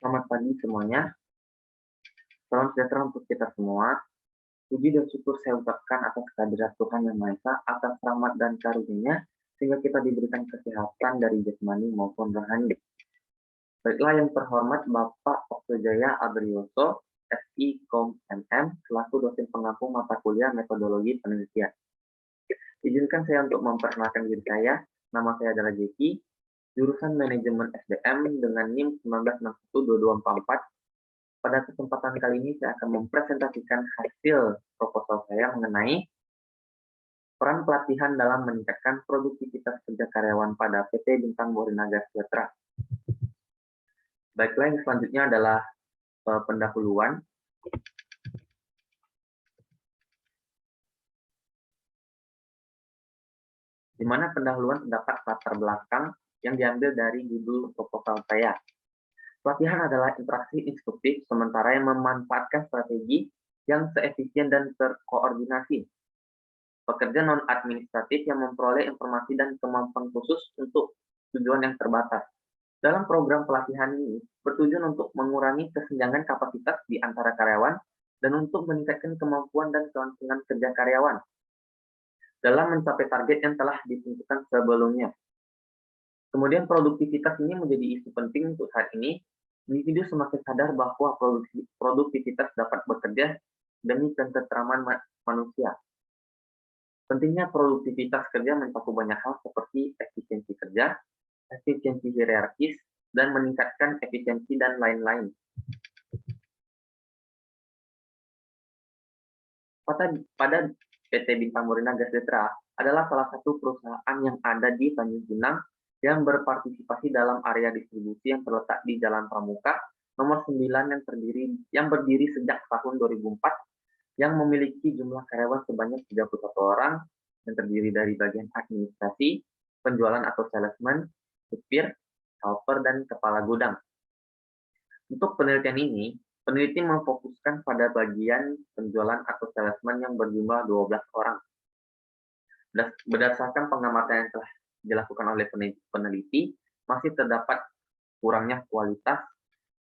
Selamat pagi semuanya. Salam sejahtera untuk kita semua. Puji dan syukur saya ucapkan atas kehadirat Tuhan Yang Maha Esa, atas rahmat dan karunia sehingga kita diberikan kesehatan dari jasmani maupun rohani. Baiklah yang terhormat Bapak Oktojaya Adrioso, SI Kom MM, selaku dosen pengampu mata kuliah metodologi penelitian. Izinkan saya untuk memperkenalkan diri saya. Nama saya adalah Jeki, jurusan manajemen SDM dengan NIM 19612244. Pada kesempatan kali ini saya akan mempresentasikan hasil proposal saya mengenai peran pelatihan dalam meningkatkan produktivitas kerja karyawan pada PT Bintang Borinaga Sejahtera. Baiklah, yang selanjutnya adalah pendahuluan. Di mana pendahuluan terdapat latar belakang yang diambil dari judul proposal saya. Pelatihan adalah interaksi instruktif sementara yang memanfaatkan strategi yang seefisien dan terkoordinasi. Pekerja non-administratif yang memperoleh informasi dan kemampuan khusus untuk tujuan yang terbatas. Dalam program pelatihan ini, bertujuan untuk mengurangi kesenjangan kapasitas di antara karyawan dan untuk meningkatkan kemampuan dan kelangsungan kerja karyawan dalam mencapai target yang telah ditentukan sebelumnya. Kemudian produktivitas ini menjadi isu penting untuk saat ini. Individu semakin sadar bahwa produktivitas dapat bekerja demi ketentraman manusia. Pentingnya produktivitas kerja mencakup banyak hal seperti efisiensi kerja, efisiensi hierarkis, dan meningkatkan efisiensi dan lain-lain. Pada PT Bintang Borinaga Sejahtera adalah salah satu perusahaan yang ada di Tanjung Pinang yang berpartisipasi dalam area distribusi yang terletak di Jalan Pramuka nomor 9 yang berdiri sejak tahun 2004, yang memiliki jumlah karyawan sebanyak 31 orang yang terdiri dari bagian administrasi, penjualan atau salesman, supir, helper, dan kepala gudang. Untuk penelitian ini, peneliti memfokuskan pada bagian penjualan atau salesman yang berjumlah 12 orang. Berdasarkan pengamatan yang telah dilakukan oleh peneliti, masih terdapat kurangnya kualitas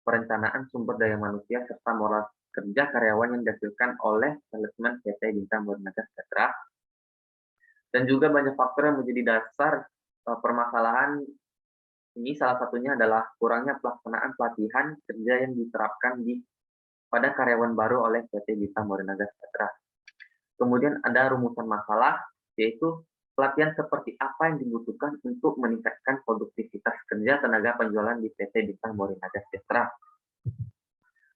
perencanaan sumber daya manusia serta moral kerja karyawan yang dihasilkan oleh salesman PT Bintang Borinaga Sejahtera. Dan juga banyak faktor yang menjadi dasar permasalahan ini, salah satunya adalah kurangnya pelaksanaan pelatihan kerja yang diterapkan pada karyawan baru oleh PT Bintang Borinaga Sejahtera. Kemudian ada rumusan masalah, yaitu pelatihan seperti apa yang dibutuhkan untuk meningkatkan produktivitas kerja tenaga penjualan di PT Bintang Borinaga Sejahtera.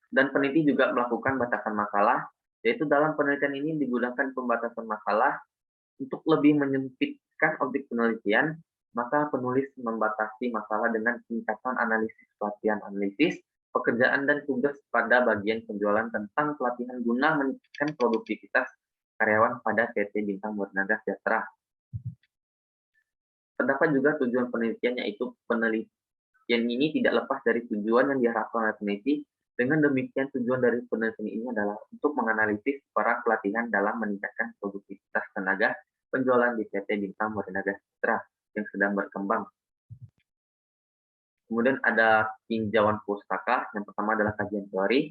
Dan peneliti juga melakukan batasan masalah, yaitu dalam penelitian ini digunakan pembatasan masalah untuk lebih menyempitkan objek penelitian, maka penulis membatasi masalah dengan tingkatan analisis pelatihan analisis, pekerjaan dan tugas pada bagian penjualan tentang pelatihan guna meningkatkan produktivitas karyawan pada PT Bintang Borinaga Sejahtera. Terdapat juga tujuan penelitian, yaitu penelitian ini tidak lepas dari tujuan yang diharapkan oleh peneliti. Dengan demikian, tujuan dari penelitian ini adalah untuk menganalisis peran pelatihan dalam meningkatkan produktivitas tenaga penjualan di PT Bintang Borinaga Sejahtera yang sedang berkembang. Kemudian ada tinjauan pustaka. Yang pertama adalah kajian teori.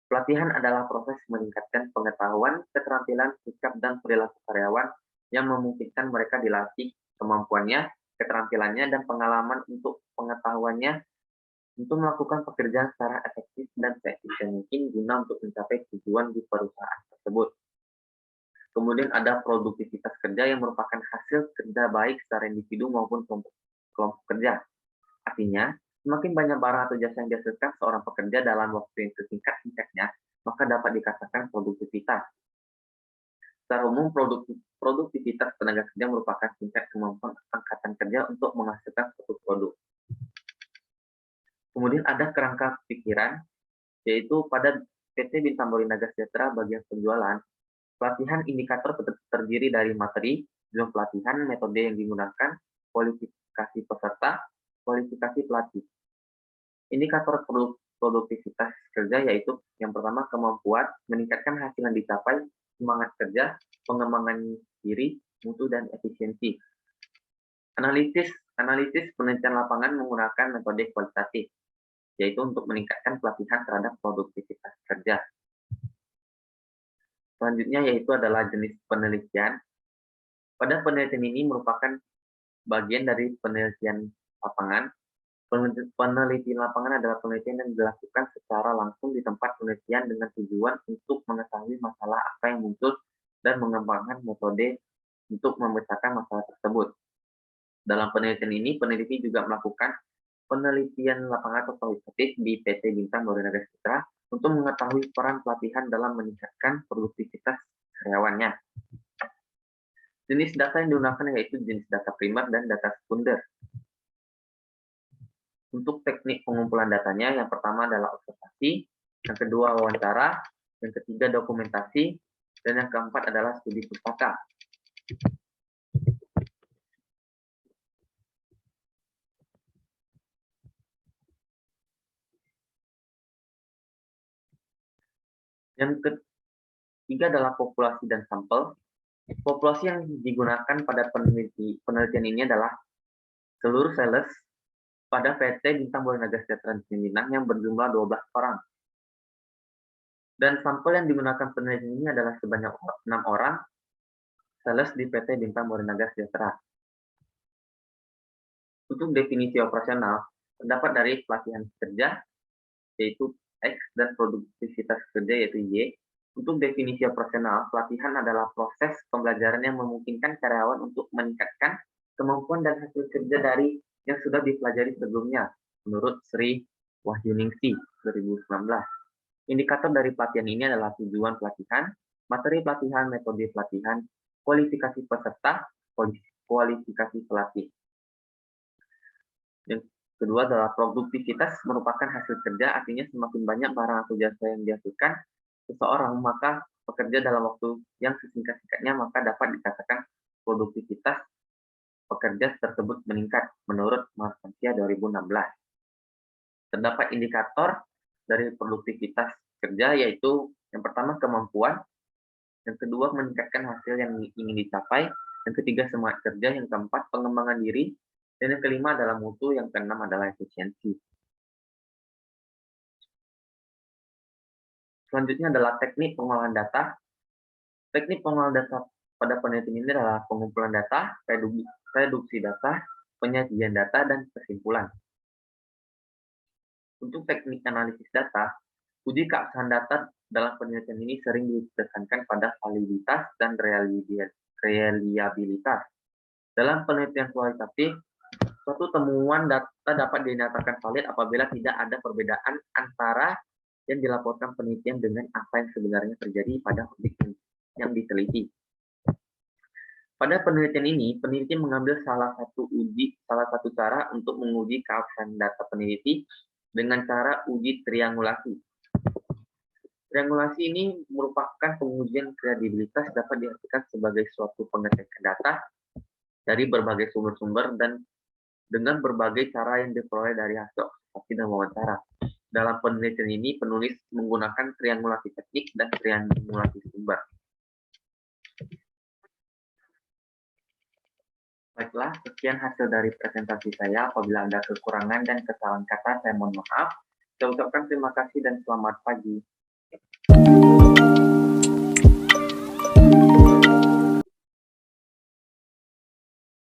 Pelatihan adalah proses meningkatkan pengetahuan, keterampilan, sikap, dan perilaku karyawan yang memungkinkan mereka dilatih kemampuannya, keterampilannya, dan pengalaman untuk pengetahuannya untuk melakukan pekerjaan secara efektif dan seefisien mungkin guna untuk mencapai tujuan di perusahaan tersebut. Kemudian ada produktivitas kerja yang merupakan hasil kerja baik secara individu maupun kelompok kerja. Artinya, semakin banyak barang atau jasa yang dihasilkan seorang pekerja dalam waktu yang sesingkat-singkatnya, maka dapat dikatakan produktivitas. Secara umum, produktivitas tenaga kerja merupakan tingkat kemampuan angkatan kerja untuk menghasilkan suatu produk. Kemudian ada kerangka pikiran, yaitu pada PT Bintang Borinaga Sejahtera bagian penjualan, pelatihan indikator terdiri dari materi, judul pelatihan, metode yang digunakan, kualifikasi peserta, kualifikasi pelatih. Indikator produktivitas kerja yaitu yang pertama kemampuan, meningkatkan hasil yang dicapai, semangat kerja, pengembangan diri, mutu, dan efisiensi. Analisis penelitian lapangan menggunakan metode kualitatif. yaitu untuk meningkatkan pelatihan terhadap produktivitas kerja. Selanjutnya yaitu adalah jenis penelitian. Pada penelitian ini merupakan bagian dari penelitian lapangan. Penelitian lapangan adalah penelitian yang dilakukan secara langsung di tempat penelitian dengan tujuan untuk mengetahui masalah apa yang muncul dan mengembangkan metode untuk memecahkan masalah tersebut. Dalam penelitian ini, peneliti juga melakukan penelitian lapangan atau kualitatif di PT Bintang Morenaga Sejahtera untuk mengetahui peran pelatihan dalam meningkatkan produktivitas karyawannya. Jenis data yang digunakan yaitu jenis data primer dan data sekunder. Untuk teknik pengumpulan datanya, yang pertama adalah observasi, yang kedua wawancara, yang ketiga dokumentasi, dan yang keempat adalah studi pustaka. Yang ketiga adalah populasi dan sampel. Populasi yang digunakan pada penelitian ini adalah seluruh sales pada PT Bintang Morenaga Sejahtera Minang yang berjumlah 12 orang. Dan sampel yang digunakan penelitian ini adalah sebanyak 6 orang sales di PT Bintang Morenaga Sejahtera. Untuk definisi operasional, terdapat dari pelatihan kerja, yaitu X, dan produktivitas kerja, yaitu Y. Untuk definisi operasional, pelatihan adalah proses pembelajaran yang memungkinkan karyawan untuk meningkatkan kemampuan dan hasil kerja dari yang sudah dipelajari sebelumnya, menurut Sri Wahyuningsi 2019. Indikator dari pelatihan ini adalah tujuan pelatihan, materi pelatihan, metode pelatihan, kualifikasi peserta, kualifikasi pelatih. Yang kedua adalah produktivitas merupakan hasil kerja, artinya semakin banyak barang atau jasa yang dihasilkan seseorang, maka pekerja dalam waktu yang sesingkat-singkatnya, maka dapat dikatakan produktivitas pekerja tersebut meningkat menurut Marsantia 2016. Terdapat indikator dari produktivitas kerja, yaitu yang pertama kemampuan, yang kedua meningkatkan hasil yang ingin dicapai, yang ketiga semangat kerja, yang keempat pengembangan diri, dan yang kelima adalah mutu, yang keenam adalah efisiensi. Selanjutnya adalah teknik pengolahan data. Teknik pengolahan data pada penelitian ini adalah pengumpulan data, reduksi data, penyajian data, dan kesimpulan. Untuk teknik analisis data, uji keabsahan data dalam penelitian ini sering ditekankan pada validitas dan reliabilitas. Dalam penelitian kualitatif, suatu temuan data dapat dinyatakan valid apabila tidak ada perbedaan antara yang dilaporkan penelitian dengan apa yang sebenarnya terjadi pada objek yang diteliti. Pada penelitian ini, peneliti mengambil salah satu cara untuk menguji keabsahan data peneliti dengan cara uji triangulasi. Triangulasi ini merupakan pengujian kredibilitas dapat diartikan sebagai suatu pengecekan data dari berbagai sumber-sumber dan dengan berbagai cara yang diperoleh dari hasil observasi dan wawancara. Dalam penelitian ini, penulis menggunakan triangulasi teknik dan triangulasi sumber. Baiklah, sekian hasil dari presentasi saya. Apabila ada kekurangan dan kesalahan kata, saya mohon maaf. Saya ucapkan terima kasih dan selamat pagi.